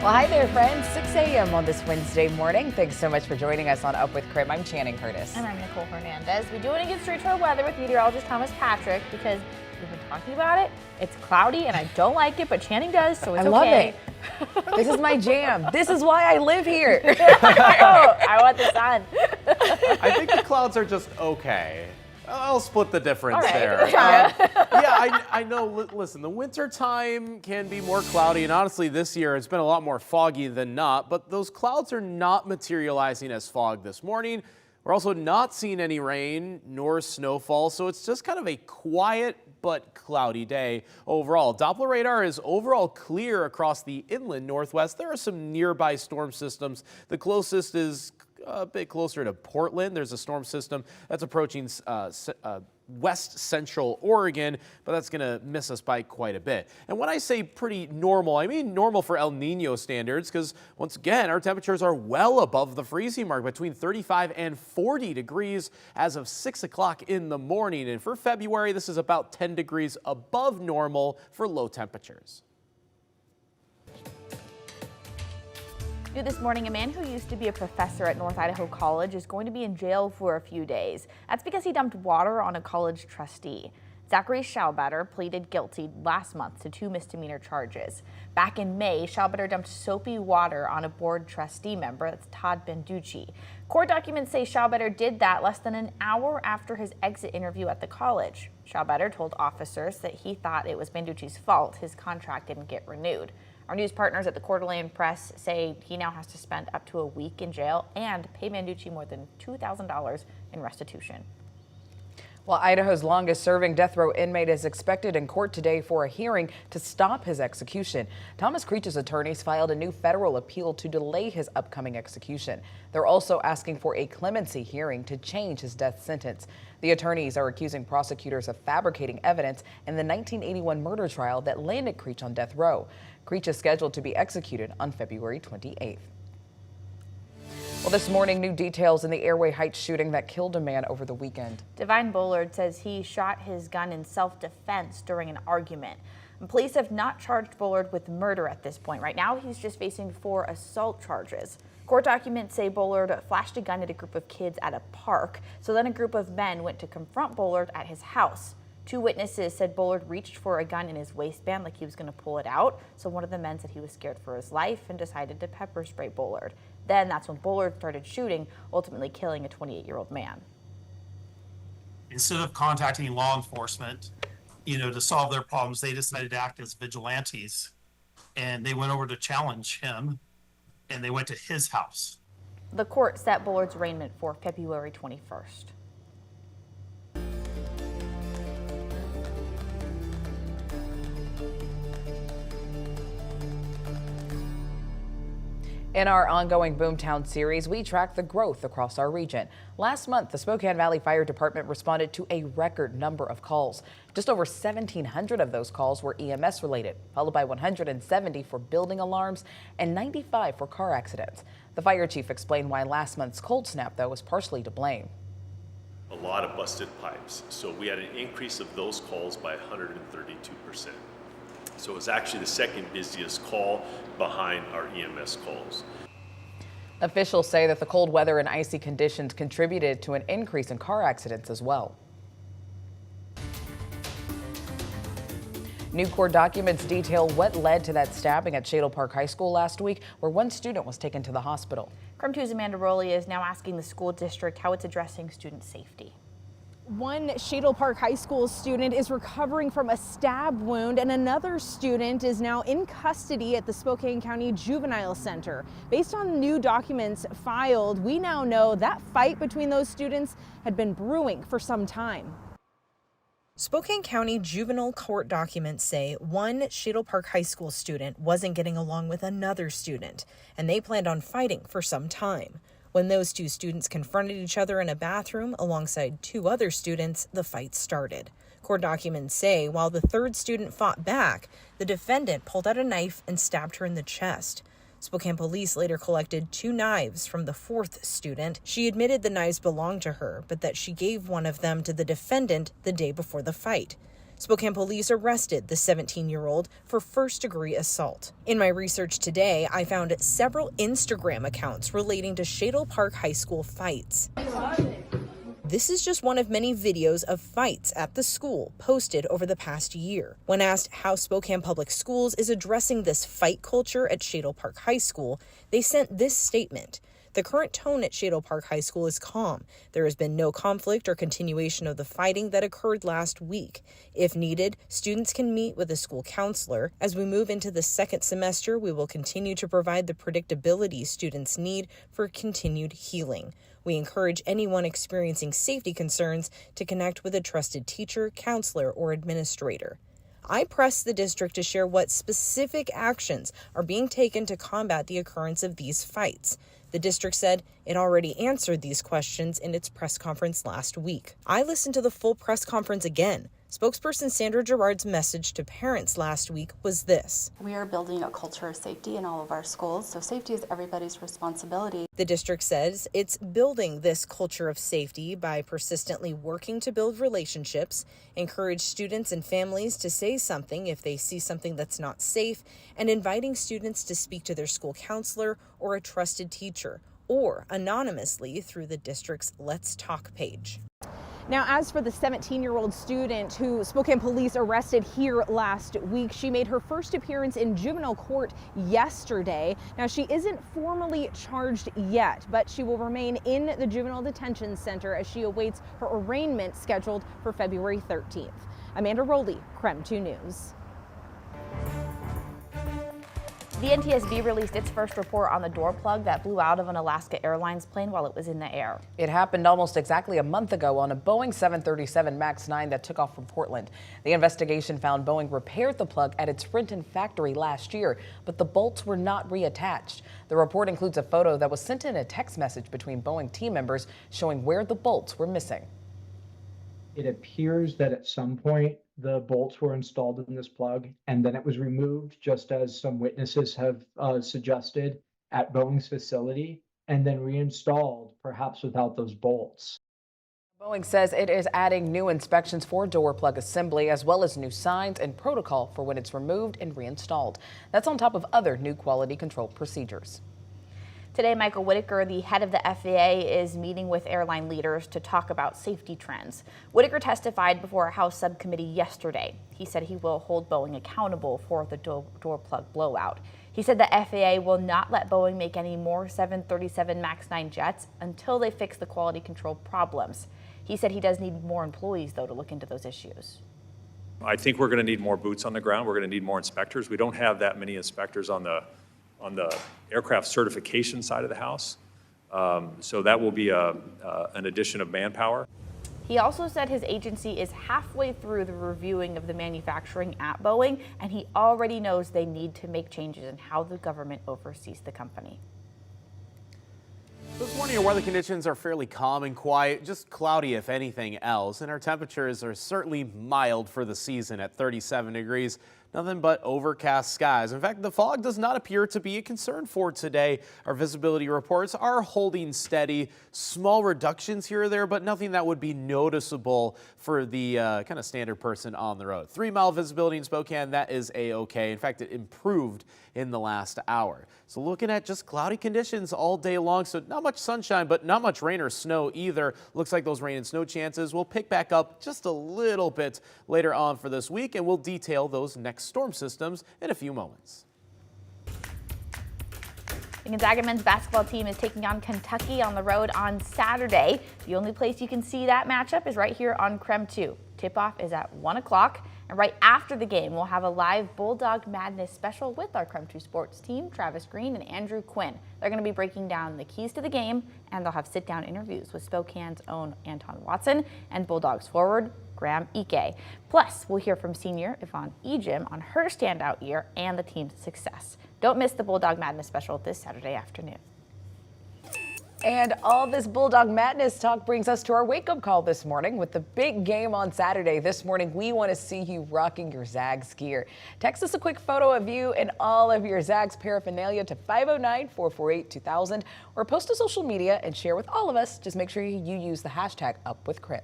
Well, hi there, friends. 6 a.m. on this Wednesday morning. Thanks so much for joining us on Up with KREM. I'm Channing Curtis. And I'm Nicole Hernandez. We do want to get straight to our weather with meteorologist Thomas Patrick because we've been talking about it. It's cloudy and I don't like it, but Channing does, so it's okay. I love it. This is my jam. This is why I live here. I want the sun. I think the clouds are just okay. I'll split the difference there. I know, listen, the winter time can be more cloudy, and honestly this year it's been a lot more foggy than not, but those clouds are not materializing as fog this morning. We're also not seeing any rain nor snowfall, so it's just kind of a quiet but cloudy day overall. Doppler radar is overall clear across the inland northwest. There are some nearby storm systems. The closest is a bit closer to Portland. There's a storm system that's approaching west central Oregon, but that's going to miss us by quite a bit. And when I say pretty normal, I mean normal for El Nino standards, because once again, our temperatures are well above the freezing mark, between 35 and 40 degrees as of 6 o'clock in the morning. And for February, this is about 10 degrees above normal for low temperatures. New this morning, a man who used to be a professor at North Idaho College is going to be in jail for a few days. That's because he dumped water on a college trustee. Zachary Schaubetter pleaded guilty last month to 2 misdemeanor charges. Back in May, Schaubetter dumped soapy water on a board trustee member, that's Todd Benducci. Court documents say Schaubetter did that less than an hour after his exit interview at the college. Schaubetter told officers that he thought it was Benducci's fault his contract didn't get renewed. Our news partners at the Coeur d'Alene Press say he now has to spend up to a week in jail and pay Benducci more than $2,000 in restitution. Well, Idaho's longest-serving death row inmate is expected in court today for a hearing to stop his execution. Thomas Creech's attorneys filed a new federal appeal to delay his upcoming execution. They're also asking for a clemency hearing to change his death sentence. The attorneys are accusing prosecutors of fabricating evidence in the 1981 murder trial that landed Creech on death row. Creech is scheduled to be executed on February 28th. Well, this morning, new details in the Airway Heights shooting that killed a man over the weekend. Divine Bullard says he shot his gun in self-defense during an argument. And police have not charged Bullard with murder at this point. Right now, he's just facing 4 assault charges. Court documents say Bullard flashed a gun at a group of kids at a park. So then a group of men went to confront Bullard at his house. 2 witnesses said Bullard reached for a gun in his waistband like he was going to pull it out. So one of the men said he was scared for his life and decided to pepper spray Bullard. Then that's when Bullard started shooting, ultimately killing a 28-year-old man. Instead of contacting law enforcement, to solve their problems, they decided to act as vigilantes. And they went over to challenge him, and they went to his house. The court set Bullard's arraignment for February 21st. In our ongoing Boomtown series, we track the growth across our region. Last month, the Spokane Valley Fire Department responded to a record number of calls. Just over 1,700 of those calls were EMS related, followed by 170 for building alarms and 95 for car accidents. The fire chief explained why last month's cold snap, though, was partially to blame. A lot of busted pipes, so we had an increase of those calls by 132%. So it was actually the second busiest call behind our EMS calls. Officials say that the cold weather and icy conditions contributed to an increase in car accidents as well. New court documents detail what led to that stabbing at Shadel Park High School last week, where 1 student was taken to the hospital. KREM 2's Amanda Rowley is now asking the school district how it's addressing student safety. One Shadel Park High School student is recovering from a stab wound, and another student is now in custody at the Spokane County Juvenile Center. Based on new documents filed, we now know that fight between those students had been brewing for some time. Spokane County juvenile court documents say one Shadel Park High School student wasn't getting along with another student, and they planned on fighting for some time. When those 2 students confronted each other in a bathroom alongside 2 other students, the fight started. Court documents say while the 3rd student fought back, the defendant pulled out a knife and stabbed her in the chest. Spokane police later collected 2 knives from the 4th student. She admitted the knives belonged to her, but that she gave one of them to the defendant the day before the fight. Spokane police arrested the 17-year-old for first-degree assault. In my research today, I found several Instagram accounts relating to Shadel Park High School fights. This is just one of many videos of fights at the school posted over the past year. When asked how Spokane Public Schools is addressing this fight culture at Shadel Park High School, they sent this statement. The current tone at Shadel Park High School is calm. There has been no conflict or continuation of the fighting that occurred last week. If needed, students can meet with a school counselor. As we move into the second semester, we will continue to provide the predictability students need for continued healing. We encourage anyone experiencing safety concerns to connect with a trusted teacher, counselor, or administrator. I pressed the district to share what specific actions are being taken to combat the occurrence of these fights. The district said it already answered these questions in its press conference last week. I listened to the full press conference again. Spokesperson Sandra Gerard's message to parents last week was this. We are building a culture of safety in all of our schools, so safety is everybody's responsibility. The district says it's building this culture of safety by persistently working to build relationships, encourage students and families to say something if they see something that's not safe, and inviting students to speak to their school counselor or a trusted teacher, or anonymously through the district's Let's Talk page. Now, as for the 17-year-old student who Spokane police arrested here last week, she made her first appearance in juvenile court yesterday. Now, she isn't formally charged yet, but she will remain in the juvenile detention center as she awaits her arraignment scheduled for February 13th. Amanda Rowley, KREM 2 News. The NTSB released its first report on the door plug that blew out of an Alaska Airlines plane while it was in the air. It happened almost exactly a month ago on a Boeing 737 MAX 9 that took off from Portland. The investigation found Boeing repaired the plug at its Renton factory last year, but the bolts were not reattached. The report includes a photo that was sent in a text message between Boeing team members showing where the bolts were missing. It appears that at some point the bolts were installed in this plug and then it was removed, just as some witnesses have suggested, at Boeing's facility, and then reinstalled, perhaps without those bolts. Boeing says it is adding new inspections for door plug assembly, as well as new signs and protocol for when it's removed and reinstalled. That's on top of other new quality control procedures. Today, Michael Whitaker, the head of the FAA, is meeting with airline leaders to talk about safety trends. Whitaker testified before a House subcommittee yesterday. He said he will hold Boeing accountable for the door plug blowout. He said the FAA will not let Boeing make any more 737 MAX 9 jets until they fix the quality control problems. He said he does need more employees, though, to look into those issues. I think we're going to need more boots on the ground. We're going to need more inspectors. We don't have that many inspectors on the aircraft certification side of the house. So that will be an addition of manpower. He also said his agency is halfway through the reviewing of the manufacturing at Boeing, and he already knows they need to make changes in how the government oversees the company. This morning, our weather conditions are fairly calm and quiet, just cloudy if anything else, and our temperatures are certainly mild for the season at 37 degrees. Nothing but overcast skies. In fact, the fog does not appear to be a concern for today. Our visibility reports are holding steady. Small reductions here or there, but nothing that would be noticeable for the kind of standard person on the road. 3-mile visibility in Spokane, that is a-okay. In fact, it improved in the last hour. So looking at just cloudy conditions all day long. So not much sunshine, but not much rain or snow either. Looks like those rain and snow chances will pick back up just a little bit later on for this week, and we'll detail those next storm systems in a few moments. The Gonzaga men's basketball team is taking on Kentucky on the road on Saturday. The only place you can see that matchup is right here on KREM 2. Tip-off is at 1 o'clock, and right after the game, we'll have a live Bulldog Madness special with our KREM 2 sports team, Travis Green and Andrew Quinn. They're going to be breaking down the keys to the game, and they'll have sit-down interviews with Spokane's own Anton Watson and Bulldogs forward Graham Ike. Plus, we'll hear from senior Yvonne Ejim on her standout year and the team's success. Don't miss the Bulldog Madness special this Saturday afternoon. And all this Bulldog Madness talk brings us to our wake-up call this morning. With the big game on Saturday this morning, we want to see you rocking your Zags gear. Text us a quick photo of you and all of your Zags paraphernalia to 509-448-2000 or post to social media and share with all of us. Just make sure you use the hashtag UpWithKREM.